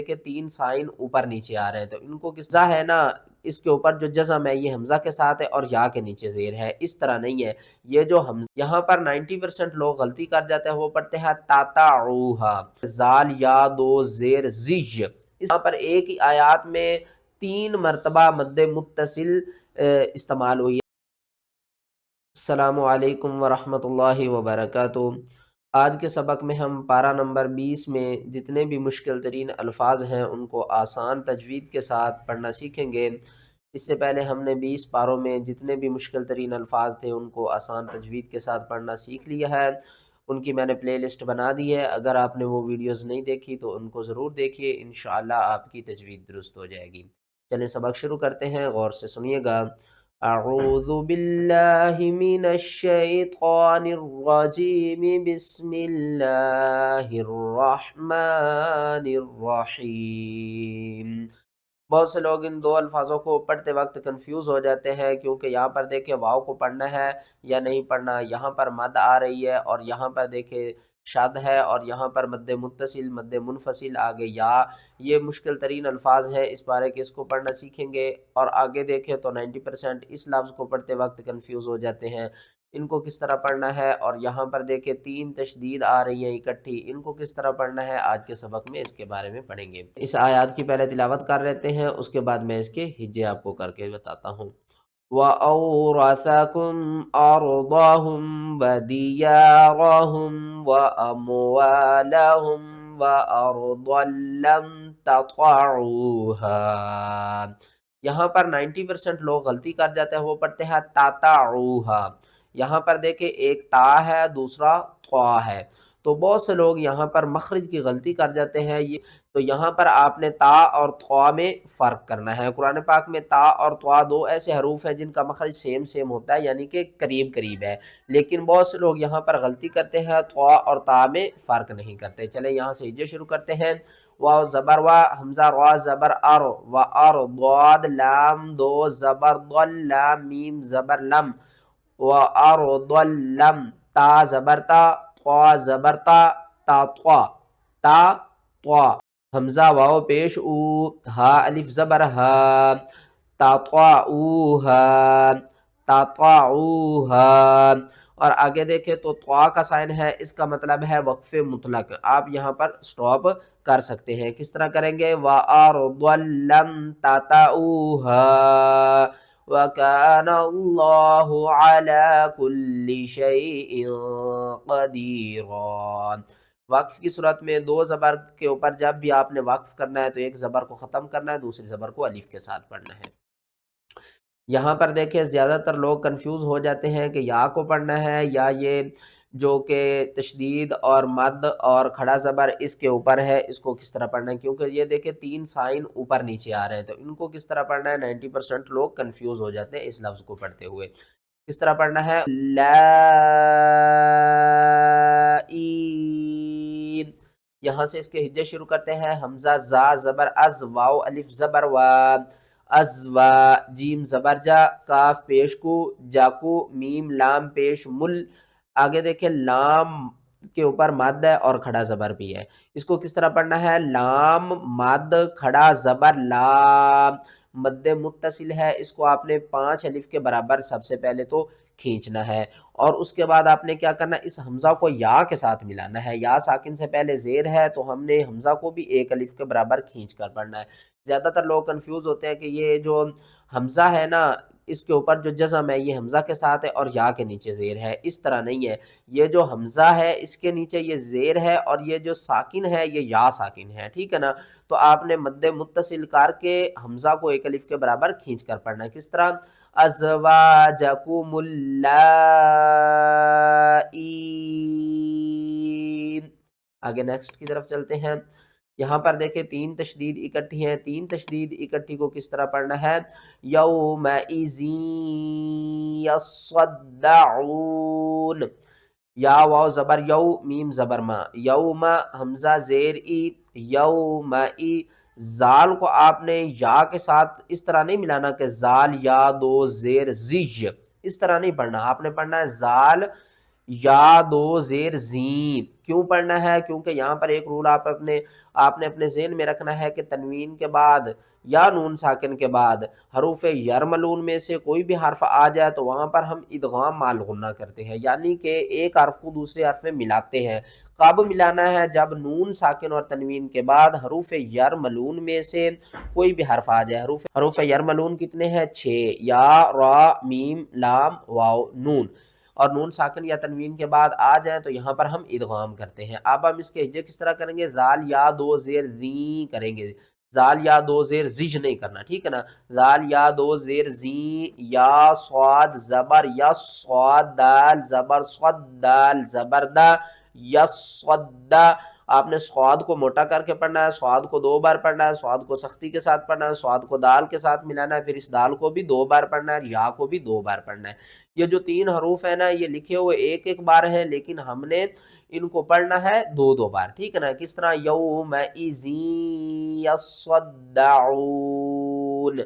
کہ تین سائن اوپر نیچے آ رہے ہیں، تو ان کو کس طرح ہے نا، اس کے اوپر جو جزم ہے یہ حمزہ کے ساتھ ہے اور یا کے نیچے زیر ہے، اس طرح نہیں ہے۔ یہ جو یہاں پر 90% لوگ غلطی کر جاتے ہیں، وہ پڑھتے ہیں تاتعوہا، زال یا دو زیر زیج۔ یہاں پر ایک ہی آیات میں 3 مرتبہ مد متصل استعمال ہوئی ہے۔ السلام علیکم ورحمۃ اللہ وبرکاتہ۔ آج کے سبق میں ہم پارہ نمبر 20 میں جتنے بھی مشکل ترین الفاظ ہیں ان کو آسان تجوید کے ساتھ پڑھنا سیکھیں گے۔ اس سے پہلے ہم نے 20 پاروں میں جتنے بھی مشکل ترین الفاظ تھے ان کو آسان تجوید کے ساتھ پڑھنا سیکھ لیا ہے۔ ان کی میں نے پلے لسٹ بنا دی ہے، اگر آپ نے وہ ویڈیوز نہیں دیکھی تو ان کو ضرور دیکھیے، انشاءاللہ آپ کی تجوید درست ہو جائے گی۔ چلیں سبق شروع کرتے ہیں، غور سے سنیے گا۔ اعوذ باللہ من الشیطان الرجیم، بسم اللہ الرحمن الرحیم۔ بہت سے لوگ ان دو الفاظوں کو پڑھتے وقت کنفیوز ہو جاتے ہیں، کیونکہ یہاں پر دیکھیں واو کو پڑھنا ہے یا نہیں پڑھنا، یہاں پر مد آ رہی ہے اور یہاں پر دیکھیں شد ہے اور یہاں پر مد متصل مد منفصل آگے یا، یہ مشکل ترین الفاظ ہیں، اس بارے کہ اس کو پڑھنا سیکھیں گے۔ اور آگے دیکھیں تو 90% اس لفظ کو پڑھتے وقت کنفیوز ہو جاتے ہیں، ان کو کس طرح پڑھنا ہے۔ اور یہاں پر دیکھیں 3 تشدید آ رہی ہیں اکٹھی، ان کو کس طرح پڑھنا ہے، آج کے سبق میں اس کے بارے میں پڑھیں گے۔ اس آیات کی پہلے تلاوت کر لیتے ہیں، اس کے بعد میں اس کے ہجے آپ کو کر کے بتاتا ہوں۔ وَأَوْرَثَكُمْ أَرْضَهُمْ وَدِيَارَهُمْ وَأَمْوَالَهُمْ وَأَرْضًا لَّمْ تَطَعُوهَا۔ یہاں پر 90% لوگ غلطی کر جاتے ہیں، وہ پڑھتے ہیں تاتعوہا۔ یہاں پر دیکھیں ایک تا ہے دوسرا طوا ہے، تو بہت سے لوگ یہاں پر مخرج کی غلطی کر جاتے ہیں۔ تو یہاں پر آپ نے تا اور طوا میں فرق کرنا ہے۔ قرآن پاک میں تا اور طوا دو ایسے حروف ہیں جن کا مخرج سیم ہوتا ہے، یعنی کہ قریب قریب ہے، لیکن بہت سے لوگ یہاں پر غلطی کرتے ہیں، طوا اور تا میں فرق نہیں کرتے۔ چلیں یہاں سے ہجے شروع کرتے ہیں۔ واو زبر وا، حمزہ را زبر ار، و ار ضاد لام دو زبر ضل لام میم زبر لم، و ارض لم، تا زبر تا، طوا زبر تا، تا طوا، تا طوا، حمزہ واو پیش او، ہا الف زبر ہا، تا طوا اوہا، تا طوا اوہا۔ اور آگے دیکھیں تو طوا کا سائن ہے، اس کا مطلب ہے وقف مطلق، آپ یہاں پر سٹاپ کر سکتے ہیں۔ کس طرح کریں گے؟ وَأَرْضًا لَّمْ تَطَئُوهَا وَكَانَ اللَّهُ عَلَىٰ كُلِّ شَيْءٍ قَدِيرًا۔ وقف کی صورت میں دو زبر کے اوپر جب بھی آپ نے وقف کرنا ہے تو ایک زبر کو ختم کرنا ہے، دوسری زبر کو الف کے ساتھ پڑھنا ہے۔ یہاں پر دیکھیں زیادہ تر لوگ کنفیوز ہو جاتے ہیں کہ یا کو پڑھنا ہے یا یہ جو کہ تشدید اور مد اور کھڑا زبر اس کے اوپر ہے، اس کو کس طرح پڑھنا ہے، کیونکہ یہ دیکھیں 3 سائن اوپر نیچے آ رہے ہیں، تو ان کو کس طرح پڑھنا ہے۔ 90% لوگ کنفیوز ہو جاتے ہیں اس لفظ کو پڑھتے ہوئے۔ کس طرح پڑھنا ہے؟ لائین۔ یہاں سے اس کے ہجے شروع کرتے ہیں۔ حمزہ زا زبر از، واو الف زبر وا، ازوا، جیم زبر جا، کاف پیش کو، جاکو، میم لام پیش مل۔ آگے دیکھیں لام کے اوپر مد ہے اور کھڑا زبر بھی ہے، اس کو کس طرح پڑھنا ہے؟ لام مد کھڑا زبر لام، مد متصل ہے، اس کو آپ نے 5 الف کے برابر سب سے پہلے تو کھینچنا ہے، اور اس کے بعد آپ نے کیا کرنا ہے؟ اس حمزہ کو یا کے ساتھ ملانا ہے۔ یا ساکن سے پہلے زیر ہے تو ہم نے حمزہ کو بھی 1 الف کے برابر کھینچ کر پڑھنا ہے۔ زیادہ تر لوگ کنفیوز ہوتے ہیں کہ یہ جو حمزہ ہے نا، اس کے اوپر جو جزم ہے یہ حمزہ کے ساتھ ہے اور یا کے نیچے زیر ہے، اس طرح نہیں ہے۔ یہ جو حمزہ ہے اس کے نیچے یہ زیر ہے اور یہ جو ساکن ہے یہ یا ساکن ہے، ٹھیک ہے نا؟ تو آپ نے مد متصل کر کے حمزہ کو 1 الف کے برابر کھینچ کر پڑھنا ہے۔ کس طرح؟ ازواجکم اللائی۔ آگے نیکسٹ کی طرف چلتے ہیں۔ یہاں پر دیکھیں 3 تشدید اکٹھی ہیں، 3 تشدید اکٹھی کو کس طرح پڑھنا ہے؟ یومئذ یصدعون، یا واو زبر یو، میم زبر ما، یوم حمزہ زیر ای، یومئی، زال کو آپ نے یا کے ساتھ اس طرح نہیں ملانا کہ زال یا دو زیر زیج، اس طرح نہیں پڑھنا، آپ نے پڑھنا ہے زال یا دو زیر زین کیوں پڑھنا ہے؟ کیونکہ یہاں پر ایک رول آپ نے اپنے ذہن میں رکھنا ہے کہ تنوین کے بعد یا نون ساکن کے بعد حروف یرملون میں سے کوئی بھی حرف آ جائے تو وہاں پر ہم ادغام مال غنہ کرتے ہیں، یعنی کہ ایک حرف کو دوسرے حرف میں ملاتے ہیں۔ کب ملانا ہے؟ جب نون ساکن اور تنوین کے بعد حروف یرملون میں سے کوئی بھی حرف آ جائے۔ حروف یرملون کتنے ہیں؟ 6، یا، را، میم، لام، واو، نون، اور نون ساکن یا تنوین کے بعد آ جائیں تو یہاں پر ہم ادغام کرتے ہیں۔ اب ہم اس کے ہجے کس طرح کریں گے؟ زال یا دو زیر زین کریں گے، زال یا دو زیر زج نہیں کرنا، ٹھیک ہے نا؟ زال یا دو زیر زین، یا صاد زبر یس، صاد دال زبر صد، دال زبر دا یس، صد۔ آپ نے صاد کو موٹا کر کے پڑھنا ہے، صاد کو 2 بار پڑھنا ہے، صاد کو سختی کے ساتھ پڑھنا ہے، صاد کو دال کے ساتھ ملانا ہے، پھر اس دال کو بھی 2 بار پڑھنا ہے، یا کو بھی 2 بار پڑھنا ہے۔ یہ جو 3 حروف ہیں نا، یہ لکھے ہوئے ایک بار ہیں، لیکن ہم نے ان کو پڑھنا ہے 2 بار، ٹھیک ہے نا؟ کس طرح؟ یومئذ یصدعون،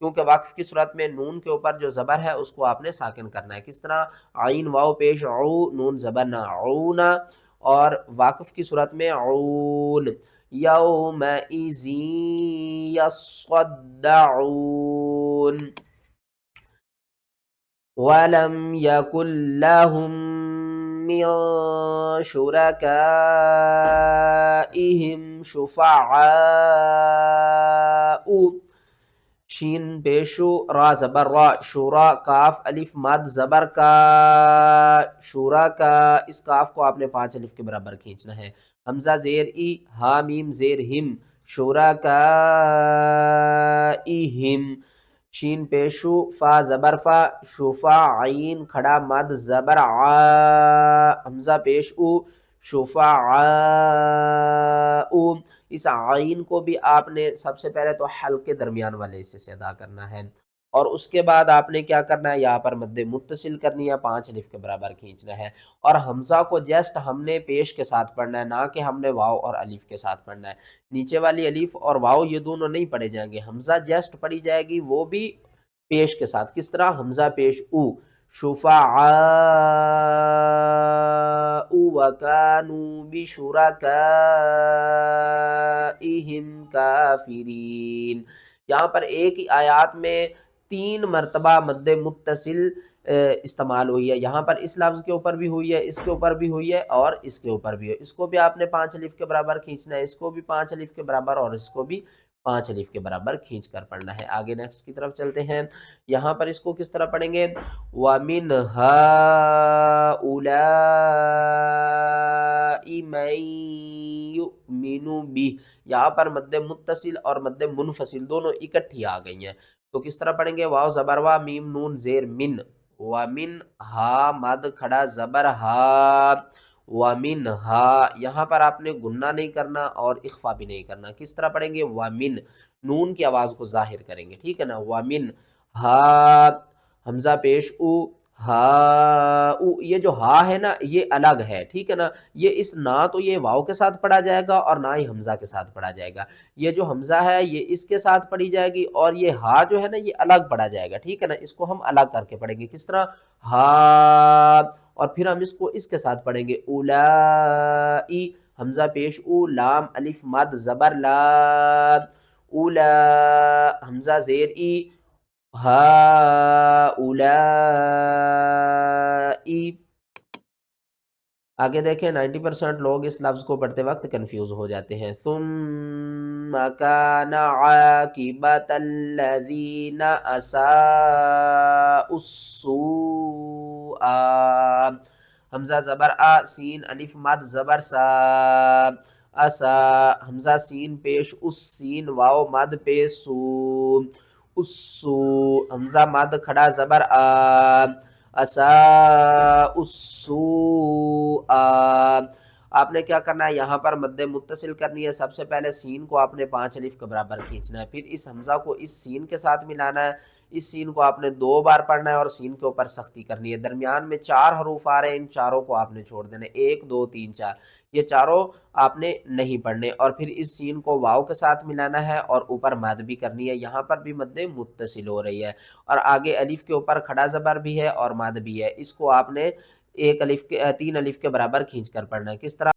کیونکہ وقف کی صورت میں نون کے اوپر جو زبر ہے اس کو آپ نے ساکن کرنا ہے۔ کس طرح؟ عین واو پیش عو، نون زبر نہ، عونا، اور واقف کی صورت میں عون، یومئذ یصدعون۔ وَلَمْ يَكُنْ لَهُمْ مِنْ شُرَكَائِهِمْ شُفَعَاءُ، شین پیشو، را زبر را، شورا، کاف الف مد زبر کا، شورا کا، اس کاف کو آپ نے 5 الف کے برابر کھینچنا ہے۔ حمزہ زیر ای، ہا میم زیر ہم، شورا کا ہم، شین پیشو، فا زبر فا، شفا، عین کھڑا مد زبر آ، حمزہ پیش او، شفا او۔ اس عین کو بھی آپ نے سب سے پہلے تو حلق کے درمیان والے حصے سے ادا کرنا ہے، اور اس کے بعد آپ نے کیا کرنا ہے؟ یہاں پر مد متصل کرنی ہے، 5 الف کے برابر کھینچنا ہے، اور حمزہ کو جسٹ ہم نے پیش کے ساتھ پڑھنا ہے، نہ کہ ہم نے واو اور الف کے ساتھ پڑھنا ہے۔ نیچے والی الف اور واو یہ دونوں نہیں پڑھے جائیں گے، حمزہ جسٹ پڑھی جائے گی، وہ بھی پیش کے ساتھ۔ کس طرح؟ حمزہ پیش او، شفعاء وکانوا بشرکائہم کافرین۔ یہاں پر ایک ہی آیات میں 3 مرتبہ مد متصل استعمال ہوئی ہے، یہاں پر اس لفظ کے اوپر بھی ہوئی ہے، اس کے اوپر بھی ہوئی ہے، اور اس کے اوپر بھی ہے۔ اس کو بھی آپ نے 5 الف کے برابر کھینچنا ہے، اس کو بھی 5 الف کے برابر، اور اس کو بھی 5 الف کے برابر کھینچ کر پڑھنا ہے۔ آگے نیکسٹ کی طرف چلتے ہیں، یہاں پر اس کو کس طرح پڑھیں گے؟ وَمِنْ هَٰؤُلَاءِ مَن يُؤْمِنُ بِهِ، یہاں پر مد متصل اور مد منفصل دونوں اکٹھی آ گئی ہیں، تو کس طرح پڑھیں گے؟ واو زبر وا، میم نون زیر من، وَمِنْ ہا مد کھڑا زبر ہا، وَمِنْ ہا، یہاں پر آپ نے گنہ نہیں کرنا اور اخفا بھی نہیں کرنا۔ کس طرح پڑھیں گے؟ وَمِنْ، نون کی آواز کو ظاہر کریں گے، ٹھیک ہے نا؟ وَمِنْ ہا، حمزہ پیش او، ہا او، یہ جو ہا ہے نا یہ الگ ہے، ٹھیک ہے نا؟ یہ اس نہ تو یہ واو کے ساتھ پڑھا جائے گا اور نہ ہی حمزہ کے ساتھ پڑھا جائے گا، یہ جو حمزہ ہے یہ اس کے ساتھ پڑھی جائے گی، اور یہ ہا جو ہے نا یہ الگ پڑھا جائے گا، ٹھیک ہے نا؟ اس کو ہم الگ کر کے پڑھیں گے۔ کس طرح؟ ہا، اور پھر ہم اس کو اس کے ساتھ پڑھیں گے، اولائی، حمزہ پیش او، لام الف مد زبر لا، اولا، حمزہ زیر ای، ہاؤلائی۔ آگے دیکھیں 90% لوگ اس لفظ کو پڑھتے وقت کنفیوز ہو جاتے ہیں۔ ثم کان عاقبۃ الذین اساءوا السوء، حمزہ زبر آ، سین الف مد زبر سا، اسا، حمزہ سین پیش اس، سین واو مد پیش سو، اسو، حمزہ مد کھڑا زبر آ، اساء السوء۔ آپ نے کیا کرنا ہے؟ یہاں پر مد متصل کرنی ہے، سب سے پہلے سین کو آپ نے 5 الف کے برابر کھینچنا ہے، پھر اس حمزہ کو اس سین کے ساتھ ملانا ہے، اس سین کو آپ نے 2 بار پڑھنا ہے اور سین کے اوپر سختی کرنی ہے۔ درمیان میں 4 حروف آ رہے ہیں، ان چاروں کو آپ نے چھوڑ دینا ہے، 1 2 3 4، یہ چاروں آپ نے نہیں پڑھنے، اور پھر اس سین کو واو کے ساتھ ملانا ہے اور اوپر مد بھی کرنی ہے، یہاں پر بھی مد متصل ہو رہی ہے، اور آگے الف کے اوپر کھڑا زبر بھی ہے اور مد بھی ہے، اس کو آپ نے ایک الف کے 3 الف کے برابر کھینچ کر پڑھنا ہے۔ کس طرح؟